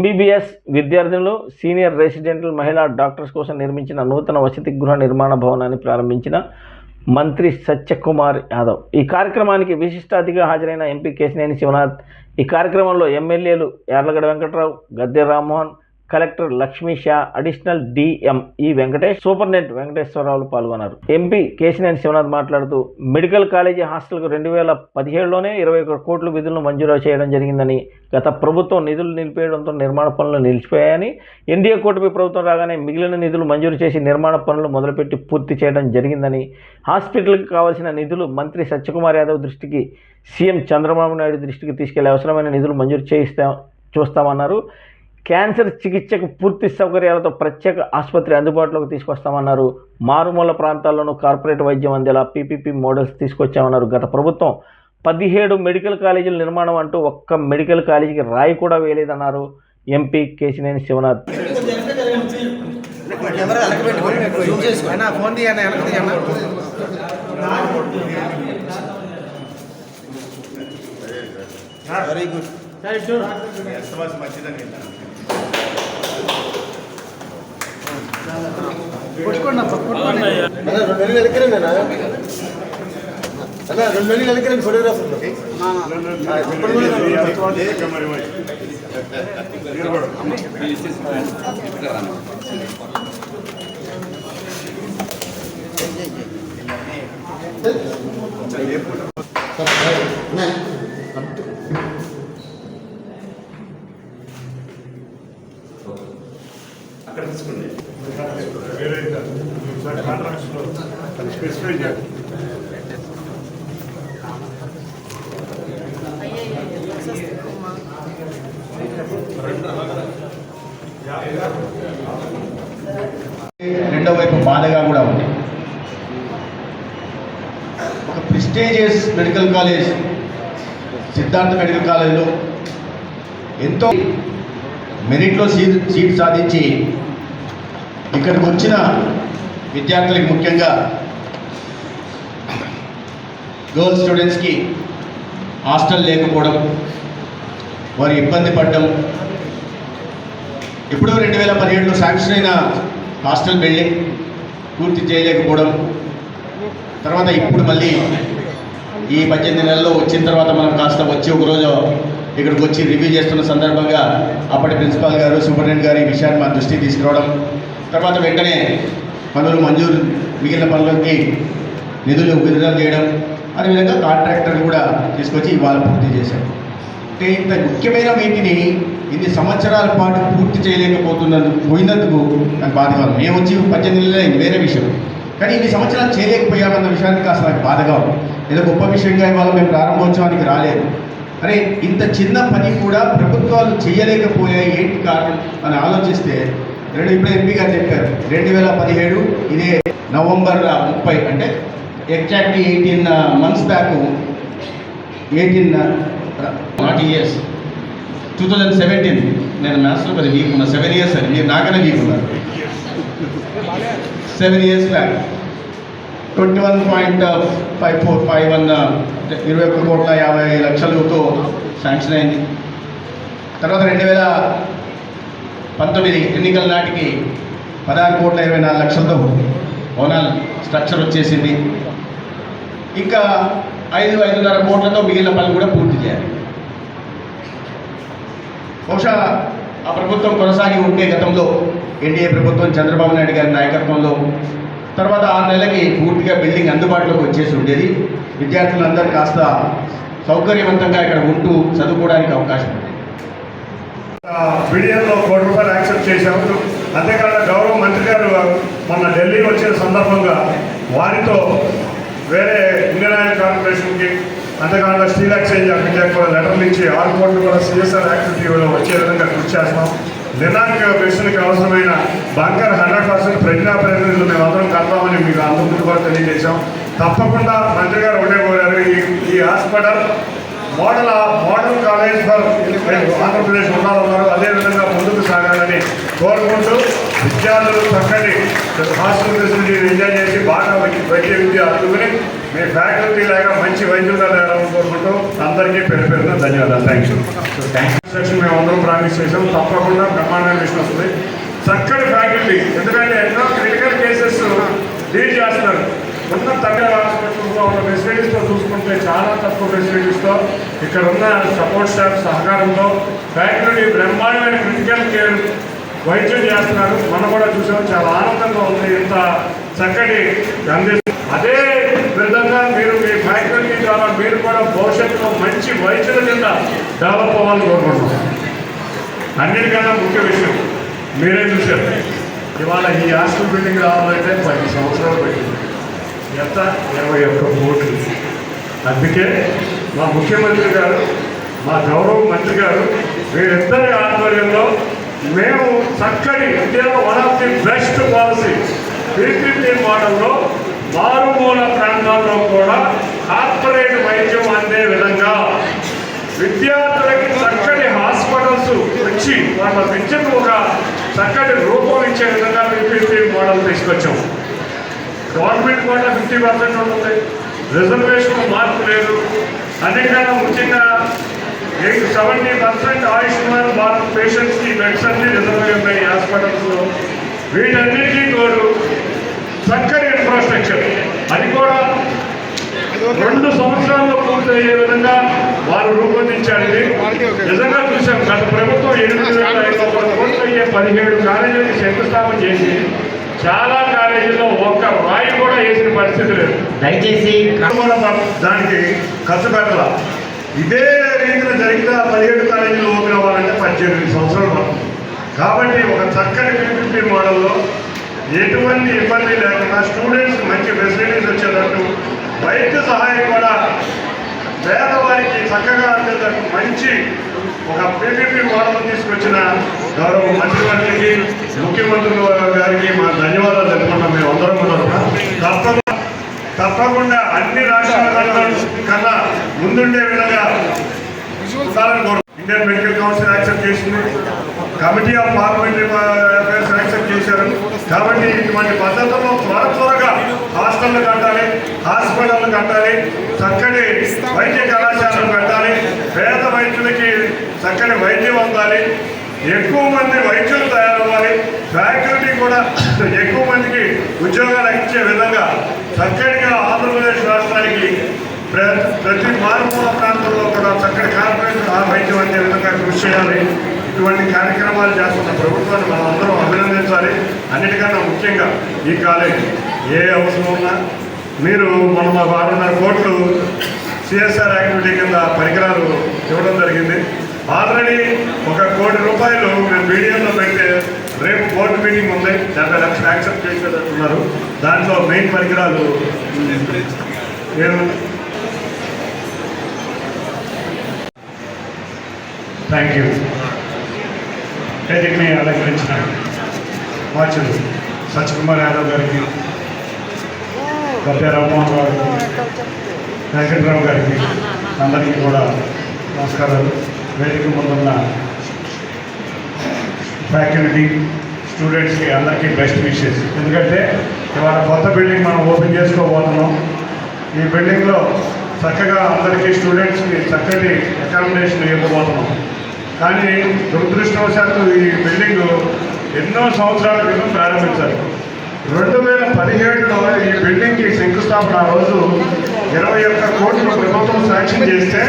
MBBS విద్యార్థులు senior residential మహిళా doctors కోసం నిర్మించిన నూతన వసతి గృహ నిర్మాణ భవనాన్ని ప్రారంభించిన మంత్రి సత్యకుమార్ యాదవ్. ఈ కార్యక్రమానికి విశిష్ట అతిథిగా హాజరైన ఎంపీ కేశినేని శివనాథ్, ఈ కార్యక్రమంలో ఎమ్మెల్యేలు Yarlagadda Venkatrao, Gadde Rammohan, collector Lakshmi Shah, additional DM E Venkatesh, superintendent వెంకటేశ్వరరావులు పాల్గొన్నారు. ఎంపీ కేశినేని శివనాథ్ మాట్లాడుతూ మెడికల్ కాలేజీ హాస్టల్కు 2017లోనే 21 కోట్ల నిధులను మంజూరు చేయడం జరిగిందని, గత ప్రభుత్వం నిధులు నిలిపేయడంతో నిర్మాణ పనులు నిలిచిపోయాయని, ఎన్డీఏ కూటమి ప్రభుత్వం రాగానే మిగిలిన నిధులు మంజూరు చేసి నిర్మాణ పనులు మొదలుపెట్టి పూర్తి చేయడం జరిగిందని, హాస్పిటల్కి కావాల్సిన నిధులు మంత్రి సత్యకుమార్ యాదవ్ దృష్టికి, సీఎం చంద్రబాబు నాయుడు దృష్టికి తీసుకెళ్లి అవసరమైన నిధులు మంజూరు చూస్తామన్నారు. క్యాన్సర్ చికిత్సకు పూర్తి సౌకర్యాలతో ప్రత్యేక ఆసుపత్రి అందుబాటులోకి తీసుకొస్తామన్నారు. మారుమూల ప్రాంతాల్లోనూ కార్పొరేట్ వైద్యం అందేలా పీపీపీ మోడల్స్ తీసుకొచ్చామన్నారు. గత ప్రభుత్వం 17 మెడికల్ కాలేజీల నిర్మాణం అంటూ ఒక్క మెడికల్ కాలేజీకి రాయి కూడా వేయలేదన్నారు MP Kesineni Shivanath. Very good. Photograph అక్కడ తీసుకోండి. స్పెసిఫై చేయాలి. రెండో వైపు బాధగా కూడా ఉంది. ఒక prestigious medical college Siddhartha medical కాలేజ్లో ఎంతో మెరిట్లో సీట్ సాధించి ఇక్కడికి వచ్చిన విద్యార్థులకి, ముఖ్యంగా గర్ల్స్ స్టూడెంట్స్కి హాస్టల్ లేకపోవడం, వారు ఇబ్బంది పడడం, ఎప్పుడో 2017లో శాంక్షన్ అయిన హాస్టల్ బిల్డింగ్ పూర్తి చేయలేకపోవడం, తర్వాత ఇప్పుడు మళ్ళీ ఈ 18 నెలల్లో వచ్చిన తర్వాత మనం కాస్త వచ్చి ఒకరోజు ఇక్కడికి వచ్చి రివ్యూ చేస్తున్న సందర్భంగా అప్పటి ప్రిన్సిపాల్ గారు, సూపరింటెండెంట్ గారు ఈ విషయాన్ని మా దృష్టికి తీసుకురావడం, తర్వాత వెంటనే పనులు మంజూరు, మిగిలిన పనులకి నిధులు విడుదల చేయడం, అదేవిధంగా కాంట్రాక్టర్ కూడా తీసుకొచ్చి ఇవాళ పూర్తి చేశారు. అంటే ఇంత ముఖ్యమైన వీటిని ఇన్ని సంవత్సరాల పాటు పూర్తి పోయినందుకు నాకు బాధగా ఉంది. మేము వచ్చి 18 నెలలే వేరే విషయం, కానీ ఇన్ని సంవత్సరాలు చేయలేకపోయామన్న విషయానికి అసలు నాకు బాధగా ఉంది. ఏదో గొప్ప విషయంగా ఇవాళ మేము ప్రారంభోత్సవానికి రాలేదు. అరే, ఇంత చిన్న పని కూడా ప్రభుత్వాలు చేయలేకపోయాయి, ఏంటి కారణం అని ఆలోచిస్తే, ఇప్పుడు ఎంపీ గారు చెప్పారు 2017 ఇదే నవంబర్ 30, అంటే exactly 18 months back, 18 not years 2017, నేను మ్యాథ్స్లో కొద్దిగా వీక్ ఉన్నా, 7 years అని మీరు నాకనే వీక్ ఉన్నారు. 7 years బ్యాక్ 21.5451 21,50,00,000తో శాంక్షన్ అయింది. తర్వాత 2019 ఎన్నికల నాటికి 16,24,00,000తో భవనాలు స్ట్రక్చర్ వచ్చేసింది. ఇంకా 5-5.5 కోట్లతో మిగిలిన పనులు కూడా పూర్తి చేయాలి. బహుశా ఆ ప్రభుత్వం కొనసాగి ఉంటే గతంలో ఎన్డీఏ ప్రభుత్వం చంద్రబాబు నాయుడు గారి నాయకత్వంలో తర్వాత 6 నెలలకి పూర్తిగా బిల్డింగ్ అందుబాటులోకి వచ్చేసి ఉండేది. విద్యార్థులందరూ కాస్త సౌకర్యవంతంగా ఇక్కడ ఉంటూ చదువుకోవడానికి అవకాశం ఉంది. బిడిఎల్లో ₹1 కోటి యాక్సెప్ట్ చేశాము. అంతేకాకుండా గౌరవ మంత్రి గారు మొన్న ఢిల్లీ వచ్చిన సందర్భంగా వారితో వేరే ఇండియన్ ఆయిల్ కార్పొరేషన్కి, అంతేకాకుండా స్టీల్ ఎక్స్చేంజ్ ఆఫ్ ఇండియాకి కూడా లెటర్లు ఇచ్చి 6 కోట్లు కూడా CSR యాక్టివిటీలో వచ్చే విధంగా కృషి చేస్తున్నాం. నిర్ణాయక మిషన్కి అవసరమైన బంకర్ 100% ప్రజాప్రతినిధులు మేమందరం కడతామని మీకు అందరికీ కూడా తెలియజేశాం. తప్పకుండా మంత్రి గారు ఒకటే కోరారు, ఈ hospital model college for Andhra Pradesh ఉండాలన్నారు. అదేవిధంగా ముందుకు సాగాలని కోరుకుంటూ విద్యార్థులు చక్కటి హాస్టల్ ఫెసిలిటీని ఎంజాయ్ చేసి బాగా వైద్య విద్య అందుకుని మీ ఫ్యాకల్టీ లాగా మంచి వైద్యులుగా తయారని కోరుకుంటూ అందరికీ పేరు పేరున ధన్యవాదాలు. Thank you. సెక్షన్ మేము అందరం ప్రామిస్ చేసాం, తప్పకుండా బ్రహ్మాండమైన విషయం వస్తుంది. చక్కటి ఫ్యాకల్టీ, ఎందుకంటే ఎన్నో క్రిటికల్ కేసెస్ డీల్ చేస్తున్నారు. ఉన్న తగ్గ హాస్పిటల్స్లో ఉన్న ఫెసిలిటీస్తో చూసుకుంటే చాలా తక్కువ ఫెసిలిటీస్తో ఇక్కడ ఉన్న సపోర్ట్ స్టాఫ్ సహకారంతో ఫ్యాకల్టీ బ్రహ్మాండమైన క్రిటికల్ కేర్ వైద్యం చేస్తున్నారు. మనం కూడా చూసాం, చాలా ఆనందంగా ఉంది. ఇంత చక్కటి అదే విధంగా మీరు మీ ఫ్యాకల్టీ ద్వారా మీరు కూడా భవిష్యత్తులో మంచి వైద్యుల కింద డెవలప్ అవ్వాలని కోరుకుంటున్నాం. అన్నిటికన్నా ముఖ్య విషయం మీరే చూశారు, ఇవాళ ఈ హాస్టల్ బిల్డింగ్ రావాలంటే 10 సంవత్సరాలు పట్టింది. ఎంత 21 కోట్లు. అందుకే మా ముఖ్యమంత్రి గారు, మా గౌరవ మంత్రి గారు వీరిద్దరి ఆధ్వర్యంలో మేము చక్కటి ఇండియాలో one of the best policy PPP మోడల్లో మారుమూల ప్రాంతాల్లో కూడా కార్పొరేట్ వైద్యం అందే విధంగా విద్యార్థులకి చక్కటి హాస్పిటల్స్ వచ్చి వాళ్ళ విద్యకు ఒక చక్కటి రూపం ఇచ్చే విధంగా PPP మోడల్ తీసుకొచ్చాం. గవర్నమెంట్ కూడా 50% ఉంటుంది, రిజర్వేషన్ మార్పు లేదు. అన్నిటికన్నా ముఖ్యంగా 70% ఆయుష్మాన్ భారత్ పేషెంట్స్కి బెడ్స్ అన్ని రిజర్వ్ ఉన్నాయి హాస్పిటల్స్లో. వీటన్నిటికీ తోడు చక్కటి ఇన్ఫ్రాస్ట్రక్చర్, అది కూడా 2 సంవత్సరాల్లో పూర్తయ్యే విధంగా వారు రూపొందించారు. ఇది నిజంగా చూసాం. గత ప్రభుత్వం 8,500 కోట్లు అయ్యే 17 కాలేజీలకు శంకుస్థాపన చేసి చాలా కాలేజీల్లో ఒక్క రాయి కూడా వేసిన పరిస్థితి లేదు. దయచేసి దానికి ఖర్చు పెట్టాల. ఇదే రీతిలో జరిగితే 17 కాలేజీలు ఓపెన్ అవ్వాలంటే 18 సంవత్సరాలు పడుతుంది. కాబట్టి ఒక చక్కటి PPP మోడల్లో ఎటువంటి ఇబ్బంది లేకుండా స్టూడెంట్స్ మంచి ఫెసిలిటీస్ వచ్చేటట్టు, వైద్య సహాయం కూడా పేదవారికి చక్కగా అందేటట్టు మంచి ఒక PPP మోడల్ తీసుకొచ్చిన గౌరవ మంత్రివర్యులకి, ముఖ్యమంత్రి గారికి మా ధన్యవాదాలు తెలుపుకున్నాం. మేము అందరం కూడా తప్పకుండా అన్ని రాష్ట్రాల కన్నా ముందుండే విధంగా ఇండియన్ మెడికల్ కౌన్సిల్ యాక్సెప్ట్ చేసింది, committee of parliamentary affairs accept చేశారు. కాబట్టి ఇటువంటి పద్ధతుల్లో త్వరగా హాస్టళ్ళు కట్టాలి, హాస్పిటళ్ళు కట్టాలి, చక్కటి వైద్య కళాశాలలు పెట్టాలి, పేద వైద్యులకి చక్కటి వైద్యం అందాలి, ఎక్కువ మంది వైద్యులు తయారవ్వాలి, ఫ్యాకల్టీ కూడా ఎక్కువ మందికి ఉద్యోగాలు ఇచ్చే విధంగా చక్కటిగా ఆంధ్రప్రదేశ్ రాష్ట్రానికి ప్రతి మారుమూల ప్రాంతంలో కూడా చక్కటి కార్పొరేట్ వైద్యం అందే విధంగా కృషి చేయాలి. ఇటువంటి కార్యక్రమాలు చేస్తున్న ప్రభుత్వాన్ని మనం అందరం అభినందించాలి. అన్నిటికన్నా ముఖ్యంగా ఈ కాలేజీ ఏ అవసరం ఉన్నా మీరు మనం 6.5 కోట్లు CSR యాక్టివిటీ కింద పరికరాలు ఇవ్వడం జరిగింది. ఆల్రెడీ 1 కోటి రూపాయలు మేము మీడియంలో పెడితే రేపు బోర్డు మీటింగ్ ఉంది, 70 లక్షలు యాక్సెప్ట్ చేసేటట్టున్నారు. దాంట్లో మెయిన్ పరికరాలు థ్యాంక్ యూ. వేదికని అలంకరించిన వాచులు సత్యకుమార్ యాదవ్ గారికి, గద్దె రామ్మోహన్ గారికి, వెంకటరావు గారికి అందరికీ కూడా నమస్కారాలు. వేదిక ముందున్న ఫ్యాకల్టీ, స్టూడెంట్స్కి అందరికీ బెస్ట్ విషెస్. ఎందుకంటే ఇవాళ కొత్త బిల్డింగ్ మనం ఓపెన్ చేసుకోబోతున్నాం. ఈ బిల్డింగ్లో చక్కగా అందరికీ స్టూడెంట్స్కి చక్కటి అకామిడేషన్ ఇవ్వబోతున్నాం. కానీ దురదృష్టవశాత్తు ఈ బిల్డింగ్ ఎన్నో సంవత్సరాల క్రితం ప్రారంభించారు. 2017లో ఈ బిల్డింగ్కి శంకుస్థాపన ఆ రోజు 21 కోట్లు ప్రభుత్వం శాంక్షన్ చేస్తే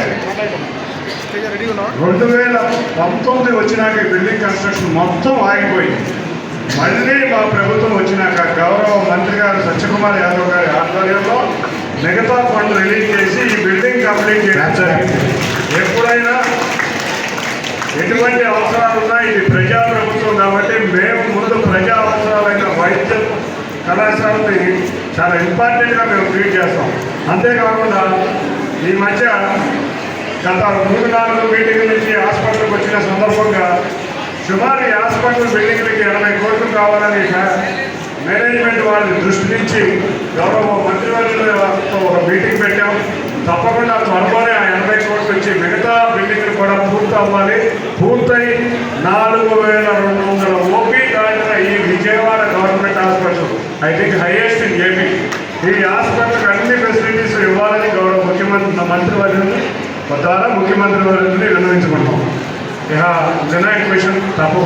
2019 వచ్చినాక ఈ బిల్డింగ్ కన్స్ట్రక్షన్ మొత్తం ఆగిపోయింది. మళ్ళీ మా ప్రభుత్వం వచ్చినాక గౌరవ మంత్రి గారు సత్యకుమార్ యాదవ్ గారి ఆధ్వర్యంలో మిగతా ఫండ్ రిలీజ్ చేసి ఈ బిల్డింగ్ కంప్లీట్ చేయడం జరిగింది. ఎప్పుడైనా ఎటువంటి అవసరాలు ఉన్నా ఇది ప్రజా ప్రభుత్వం కాబట్టి మేము ముందు ప్రజా అవసరాలైన వైద్య కళాశాలని చాలా ఇంపార్టెంట్గా మేము ట్రీట్ చేస్తాం. అంతేకాకుండా ఈ మధ్య గత 3-4 మీటింగ్ల నుంచి హాస్పిటల్కి వచ్చిన సందర్భంగా సుమారు ఈ హాస్పిటల్ బిల్డింగ్లకి 80 కోట్లు కావాలని మేనేజ్మెంట్ వాళ్ళని దృష్టి నుంచి గౌరవ మంత్రివర్యులతో ఒక మీటింగ్ పెట్టాం. తప్పకుండా త్వరలోనే ఆ 80 కోట్లు వచ్చి మిగతా బిల్డింగ్లు కూడా పూర్తి అవ్వాలి. పూర్తయి 4200 ఓపీ దాటిన ఈ Vijayawada government hospital I think highest in AP. ఈ హాస్పిటల్కి అన్ని ఫెసిలిటీస్ మంత్రివర్యుని ద్వారా ముఖ్యమంత్రి వర్యుని విన్నవించుకుంటాం. ఇక వినాయక మిషన్ తప్పకుండా